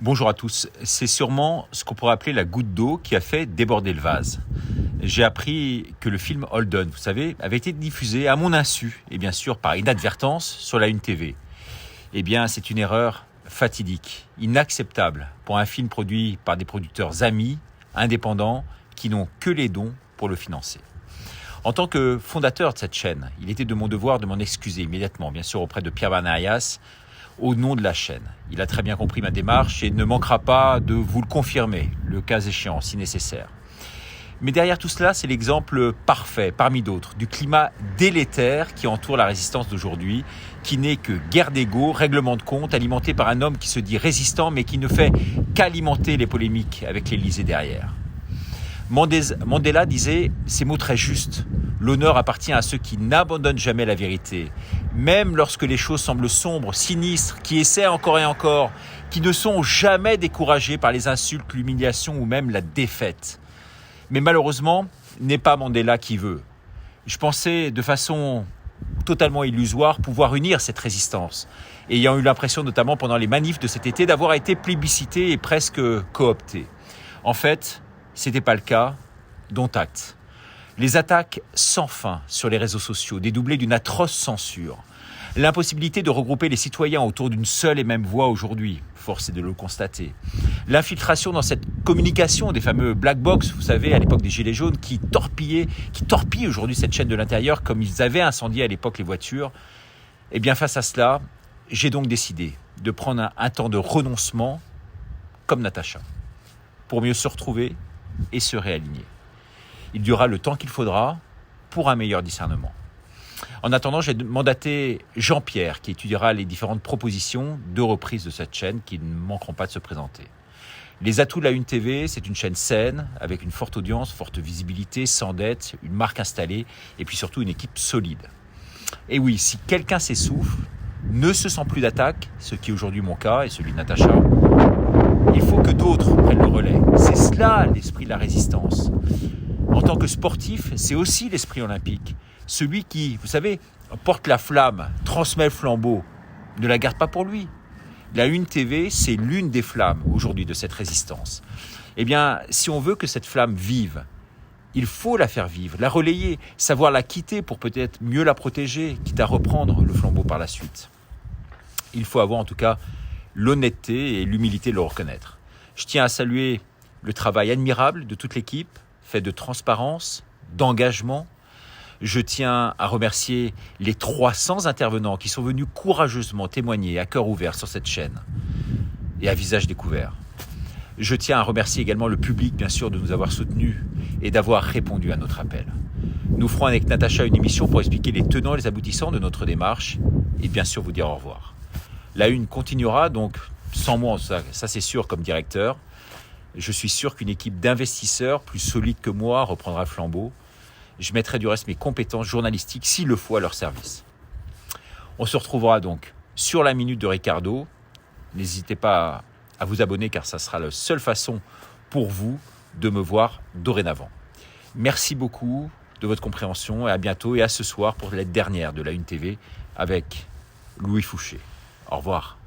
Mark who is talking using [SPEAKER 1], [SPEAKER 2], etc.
[SPEAKER 1] Bonjour à tous. C'est sûrement ce qu'on pourrait appeler la goutte d'eau qui a fait déborder le vase. J'ai appris que le film Holden, vous savez, avait été diffusé à mon insu et bien sûr par inadvertance sur la Une TV. Eh bien, c'est une erreur fatidique, inacceptable pour un film produit par des producteurs amis, indépendants, qui n'ont que les dons pour le financer. En tant que fondateur de cette chaîne, il était de mon devoir de m'en excuser immédiatement, bien sûr auprès de Pierre Banarias, au nom de la chaîne. Il a très bien compris ma démarche et ne manquera pas de vous le confirmer, le cas échéant, si nécessaire. Mais derrière tout cela, c'est l'exemple parfait, parmi d'autres, du climat délétère qui entoure la résistance d'aujourd'hui, qui n'est que guerre d'ego, règlement de compte, alimenté par un homme qui se dit résistant, mais qui ne fait qu'alimenter les polémiques avec l'Élysée derrière. Mandela disait ces mots très justes. L'honneur appartient à ceux qui n'abandonnent jamais la vérité, même lorsque les choses semblent sombres, sinistres, qui essaient encore et encore, qui ne sont jamais découragés par les insultes, l'humiliation ou même la défaite. Mais malheureusement, n'est pas Mandela qui veut. Je pensais de façon totalement illusoire pouvoir unir cette résistance, ayant eu l'impression notamment pendant les manifs de cet été d'avoir été plébiscité et presque coopté. En fait, c'était pas le cas, dont acte. Les attaques sans fin sur les réseaux sociaux, dédoublées d'une atroce censure. L'impossibilité de regrouper les citoyens autour d'une seule et même voix aujourd'hui, force est de le constater. L'infiltration dans cette communication des fameux black box, vous savez, à l'époque des Gilets jaunes, qui torpillent aujourd'hui cette chaîne de l'intérieur comme ils avaient incendié à l'époque les voitures. Et bien face à cela, j'ai donc décidé de prendre un temps de renoncement comme Natacha, pour mieux se retrouver et se réaligner. Il durera le temps qu'il faudra pour un meilleur discernement. En attendant, j'ai mandaté Jean-Pierre qui étudiera les différentes propositions de reprise de cette chaîne qui ne manqueront pas de se présenter. Les atouts de la Une TV, c'est une chaîne saine, avec une forte audience, forte visibilité, sans dette, une marque installée et puis surtout une équipe solide. Et oui, si quelqu'un s'essouffle, ne se sent plus d'attaque, ce qui est aujourd'hui mon cas et celui de Natacha, il faut que d'autres prennent le relais. C'est cela l'esprit de la résistance. En tant que sportif, c'est aussi l'esprit olympique. Celui qui, vous savez, porte la flamme, transmet le flambeau, ne la garde pas pour lui. La Une TV, c'est l'une des flammes aujourd'hui de cette résistance. Eh bien, si on veut que cette flamme vive, il faut la faire vivre, la relayer, savoir la quitter pour peut-être mieux la protéger, quitte à reprendre le flambeau par la suite. Il faut avoir en tout cas l'honnêteté et l'humilité de le reconnaître. Je tiens à saluer le travail admirable de toute l'équipe, fait de transparence, d'engagement. Je tiens à remercier les 300 intervenants qui sont venus courageusement témoigner à cœur ouvert sur cette chaîne et à visage découvert. Je tiens à remercier également le public, bien sûr, de nous avoir soutenus et d'avoir répondu à notre appel. Nous ferons avec Natacha une émission pour expliquer les tenants et les aboutissants de notre démarche et bien sûr vous dire au revoir. La Une continuera donc sans moi, ça c'est sûr, comme directeur. Je suis sûr qu'une équipe d'investisseurs plus solide que moi reprendra le flambeau. Je mettrai du reste mes compétences journalistiques, s'il le faut, à leur service. On se retrouvera donc sur la Minute de Ricardo. N'hésitez pas à vous abonner car ça sera la seule façon pour vous de me voir dorénavant. Merci beaucoup de votre compréhension et à bientôt et à ce soir pour la dernière de la Une TV avec Louis Fouché. Au revoir.